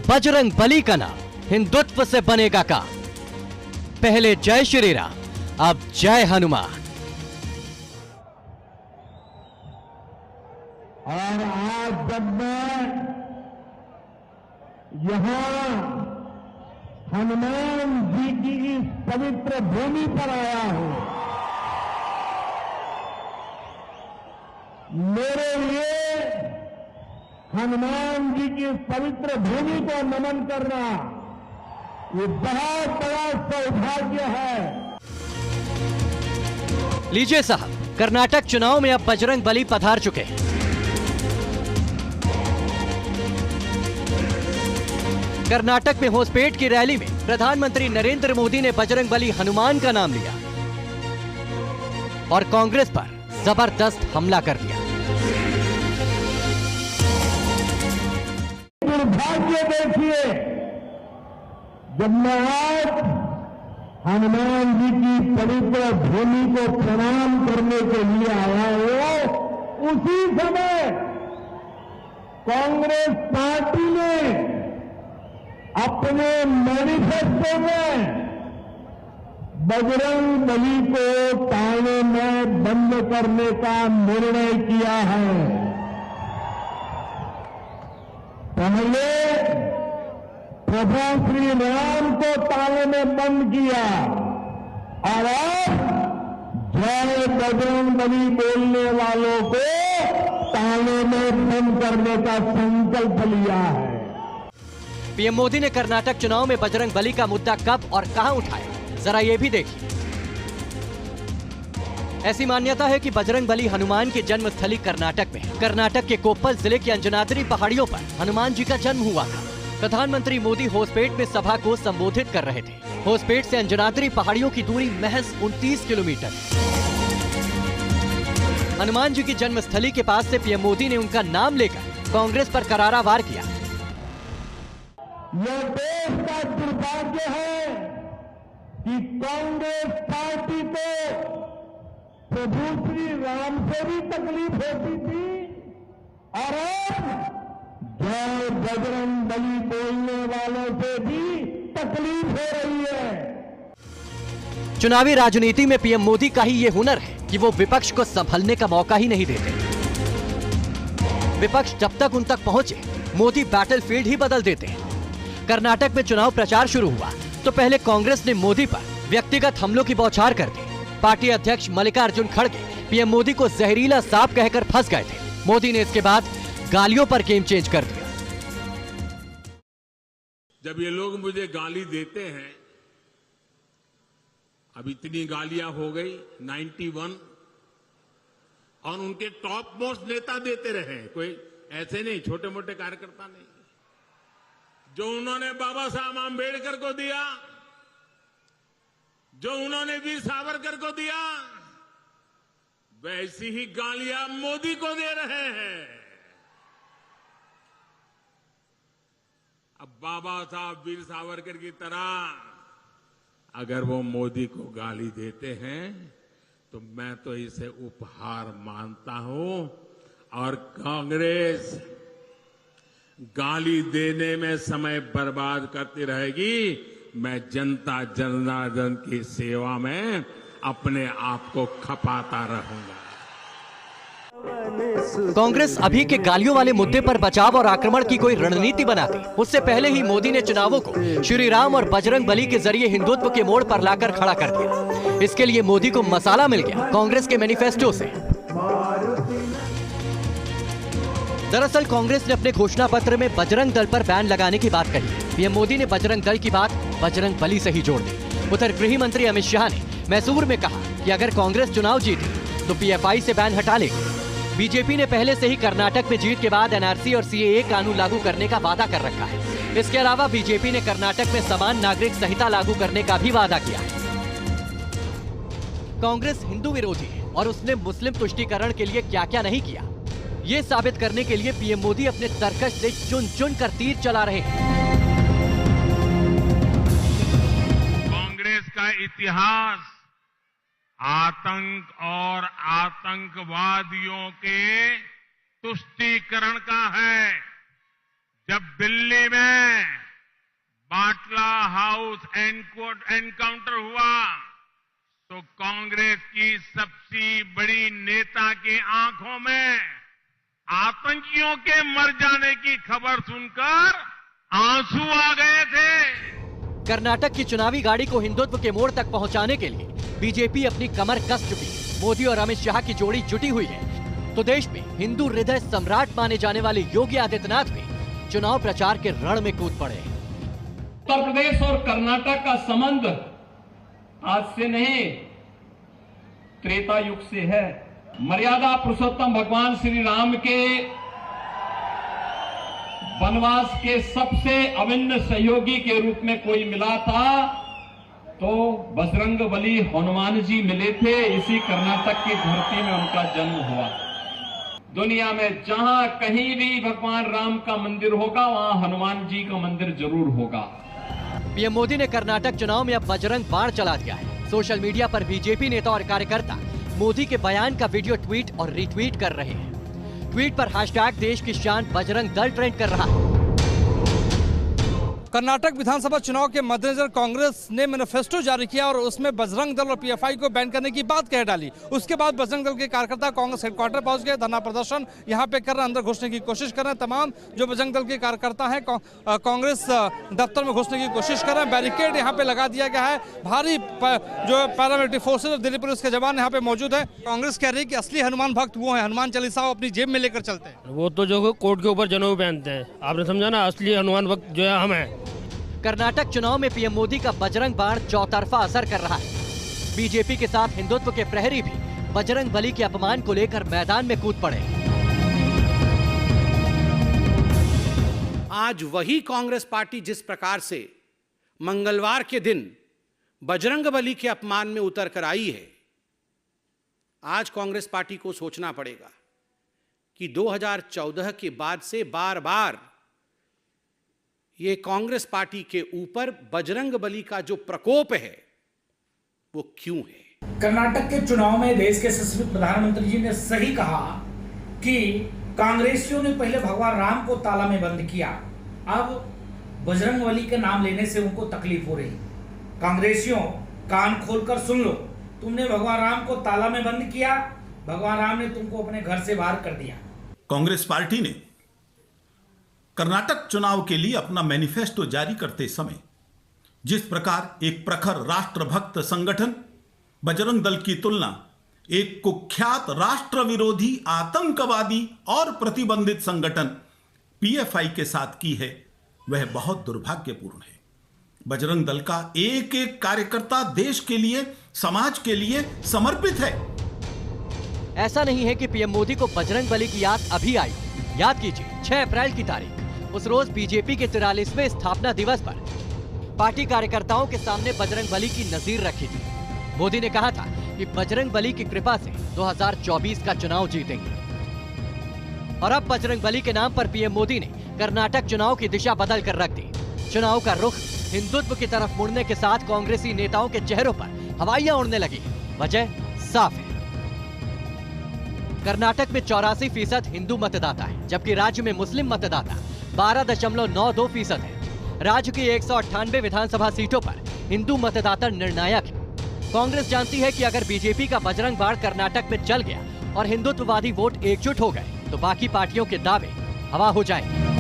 बजरंग बली का नाम हिंदुत्व से बनेगा काम। पहले जय श्री राम, अब जय हनुमान। और आज जब मैं यहां हनुमान जी की इस पवित्र भूमि पर आया हूं, मेरे लिए हनुमान जी की इस पवित्र भूमि को नमन करना ये बहुत बड़ा सौभाग्य है। लीजिए साहब, कर्नाटक चुनाव में अब बजरंग बली पधार चुके हैं। कर्नाटक में होसपेट की रैली में प्रधानमंत्री नरेंद्र मोदी ने बजरंग बली हनुमान का नाम लिया और कांग्रेस पर जबरदस्त हमला कर दिया। दुर्भाग्य देखिए, जब मैं आज हनुमान जी की पवित्र भूमि को प्रणाम करने के लिए आया हूं, उसी समय कांग्रेस पार्टी ने अपने मैनिफेस्टो में बजरंग बली को ताने में बंद करने का निर्णय किया है। पहले प्रभु श्री राम को ताले में बंद किया और अब जय बजरंग बली बोलने वालों को ताले में बंद करने का संकल्प लिया है। पीएम मोदी ने कर्नाटक चुनाव में बजरंग बली का मुद्दा कब और कहां उठाया, जरा ये भी देखिए। ऐसी मान्यता है कि बजरंग बली हनुमान की जन्मस्थली कर्नाटक में है। कर्नाटक के कोप्पल जिले की अंजनाद्री पहाड़ियों पर हनुमान जी का जन्म हुआ था। प्रधानमंत्री मोदी होसपेट में सभा को संबोधित कर रहे थे। होसपेट से अंजनाद्री पहाड़ियों की दूरी महज 29 किलोमीटर। हनुमान जी की जन्मस्थली के पास से पीएम मोदी ने उनका नाम लेकर कांग्रेस पर करारा वार किया। यह देश का दुर्भाग्य है कि कांग्रेस पार्टी को प्रभु श्री राम से भी तकलीफ होती थी और अब जय बजरंग बली बोलने वालों से भी तकलीफ हो रही है। चुनावी राजनीति में पीएम मोदी का ही ये हुनर है कि वो विपक्ष को संभलने का मौका ही नहीं देते। विपक्ष जब तक उन तक पहुंचे, मोदी बैटलफील्ड ही बदल देते हैं। कर्नाटक में चुनाव प्रचार शुरू हुआ तो पहले कांग्रेस ने मोदी पर व्यक्तिगत हमलों की बौछार कर दी। पार्टी अध्यक्ष मल्लिकार्जुन खड़गे पीएम मोदी को जहरीला सांप कहकर फंस गए थे। मोदी ने इसके बाद गालियों पर गेम चेंज कर दिया। जब ये लोग मुझे गाली देते हैं, अब इतनी गालियां हो गई 91, और उनके टॉप मोस्ट नेता देते रहे, कोई ऐसे नहीं, छोटे मोटे कार्यकर्ता नहीं। जो उन्होंने बाबा साहब आंबेडकर को दिया, जो उन्होंने वीर सावरकर को दिया, वैसी ही गालियां मोदी को दे रहे हैं। अब बाबा साहब वीर सावरकर की तरह अगर वो मोदी को गाली देते हैं तो मैं तो इसे उपहार मानता हूं, और कांग्रेस गाली देने में समय बर्बाद करती रहेगी। मैं जनता जनार्दन की सेवा में अपने आप को खपाता रहूंगा। कांग्रेस अभी के गालियों वाले मुद्दे पर बचाव और आक्रमण की कोई रणनीति बनाती, उससे पहले ही मोदी ने चुनावों को श्री राम और बजरंग बली के जरिए हिंदुत्व के मोड़ पर लाकर खड़ा कर दिया। इसके लिए मोदी को मसाला मिल गया कांग्रेस के मैनिफेस्टो से। दरअसल कांग्रेस ने अपने घोषणा पत्र में बजरंग दल पर बैन लगाने की बात कही है। पीएम मोदी ने बजरंग दल की बात बजरंग बली से ही जोड़ दी। उधर गृह मंत्री अमित शाह ने मैसूर में कहा कि अगर कांग्रेस चुनाव जीती तो पीएफआई से बैन हटा लेगी। बीजेपी ने पहले से ही कर्नाटक में जीत के बाद एनआरसी और सीएए कानून लागू करने का वादा कर रखा है। इसके अलावा बीजेपी ने कर्नाटक में समान नागरिक संहिता लागू करने का भी वादा किया है। कांग्रेस हिंदू विरोधी है और उसने मुस्लिम तुष्टीकरण के लिए क्या क्या नहीं किया, ये साबित करने के लिए पीएम मोदी अपने तर्कश से चुन चुन कर तीर चला रहे हैं। कांग्रेस का इतिहास आतंक और आतंकवादियों के तुष्टीकरण का है। जब दिल्ली में हाउस एनकाउंटर हुआ तो कांग्रेस की सबसे बड़ी नेता की आंखों में आतंकियों के मर जाने की खबर सुनकर आंसू आ गए थे। कर्नाटक की चुनावी गाड़ी को हिंदुत्व के मोड़ तक पहुंचाने के लिए बीजेपी अपनी कमर कस चुकी है। मोदी और अमित शाह की जोड़ी जुटी हुई है तो देश में हिंदू हृदय सम्राट माने जाने वाले योगी आदित्यनाथ भी चुनाव प्रचार के रण में कूद पड़े। उत्तर प्रदेश और कर्नाटक का संबंध आज से नहीं त्रेता युग से है। मर्यादा पुरुषोत्तम भगवान श्री राम के वनवास के सबसे अभिन्न सहयोगी के रूप में कोई मिला था तो बजरंगबली हनुमान जी मिले थे। इसी कर्नाटक की धरती में उनका जन्म हुआ। दुनिया में जहां कहीं भी भगवान राम का मंदिर होगा वहां हनुमान जी का मंदिर जरूर होगा। पीएम मोदी ने कर्नाटक चुनाव में अब बजरंग बाण चला दिया है। सोशल मीडिया पर बीजेपी नेता और कार्यकर्ता मोदी के बयान का वीडियो ट्वीट और रीट्वीट कर रहे हैं। ट्वीट पर हैशटैग देश की शान बजरंग दल ट्रेंड कर रहा है। कर्नाटक विधानसभा चुनाव के मद्देनजर कांग्रेस ने मैनिफेस्टो जारी किया और उसमें बजरंग दल और पीएफआई को बैन करने की बात कह डाली। उसके बाद बजरंग दल के कार्यकर्ता कांग्रेस हेडक्वार्टर पहुंच गए, धरना प्रदर्शन यहां पे कर रहे हैं, अंदर घुसने की कोशिश कर रहे हैं। तमाम जो बजरंग दल के कार्यकर्ता हैं कांग्रेस दफ्तर में घुसने की कोशिश कर रहे हैं। बैरिकेड यहाँ पे लगा दिया गया है। भारी जो पैरामिलिट्री फोर्सेज और दिल्ली पुलिस के जवान यहाँ पे मौजूद है। कांग्रेस कह रही है कि असली हनुमान भक्त वो है, हनुमान चालीसा अपनी जेब में लेकर चलते हैं। वो तो जो कोर्ट के ऊपर जनेऊ पहनते हैं, आपने समझा ना, असली हनुमान भक्त जो है हम हैं। कर्नाटक चुनाव में पीएम मोदी का बजरंग बाण चौतरफा असर कर रहा है। बीजेपी के साथ हिंदुत्व के प्रहरी भी बजरंग बली के अपमान को लेकर मैदान में कूद पड़े। आज वही कांग्रेस पार्टी जिस प्रकार से मंगलवार के दिन बजरंग बली के अपमान में उतर कर आई है, आज कांग्रेस पार्टी को सोचना पड़ेगा कि 2014 के बाद से बार बार ये कांग्रेस पार्टी के ऊपर बजरंग बली का जो प्रकोप है वो क्यों है। कर्नाटक के चुनाव में देश के यशस्वी प्रधानमंत्री जी ने सही कहा कि कांग्रेसियों ने पहले भगवान राम को ताला में बंद किया, अब बजरंग बली के नाम लेने से उनको तकलीफ हो रही। कांग्रेसियों कान खोलकर सुन लो, तुमने भगवान राम को ताला में बंद किया, भगवान राम ने तुमको अपने घर से बाहर कर दिया। कांग्रेस पार्टी ने कर्नाटक चुनाव के लिए अपना मैनिफेस्टो जारी करते समय जिस प्रकार एक प्रखर राष्ट्रभक्त संगठन बजरंग दल की तुलना एक कुख्यात राष्ट्र विरोधी आतंकवादी और प्रतिबंधित संगठन पीएफआई के साथ की है, वह बहुत दुर्भाग्यपूर्ण है। बजरंग दल का एक एक कार्यकर्ता देश के लिए, समाज के लिए समर्पित है। ऐसा नहीं है कि पीएम मोदी को बजरंग बली की याद अभी आई। याद कीजिए 6 अप्रैल की तारीख, उस रोज बीजेपी के 43वें स्थापना दिवस पर पार्टी कार्यकर्ताओं के सामने बजरंग बली की नजीर रखी थी। मोदी ने कहा था कि बजरंग बली की कृपा से 2024 का चुनाव जीतेंगे। और अब बजरंग बली के नाम पर पीएम मोदी ने कर्नाटक चुनाव की दिशा बदल कर रख दी। चुनाव का रुख हिंदुत्व की तरफ मुड़ने के साथ कांग्रेसी नेताओं के चेहरों पर हवाइयां उड़ने लगी। वजह साफ है, कर्नाटक में 84% हिंदू मतदाता है, जबकि राज्य में मुस्लिम मतदाता 12.92% है। राज्य की 198 विधानसभा सीटों पर हिंदू मतदाता निर्णायक है। कांग्रेस जानती है कि अगर बीजेपी का बजरंग बाण कर्नाटक में चल गया और हिंदुत्ववादी वोट एकजुट हो गए तो बाकी पार्टियों के दावे हवा हो जाएंगे।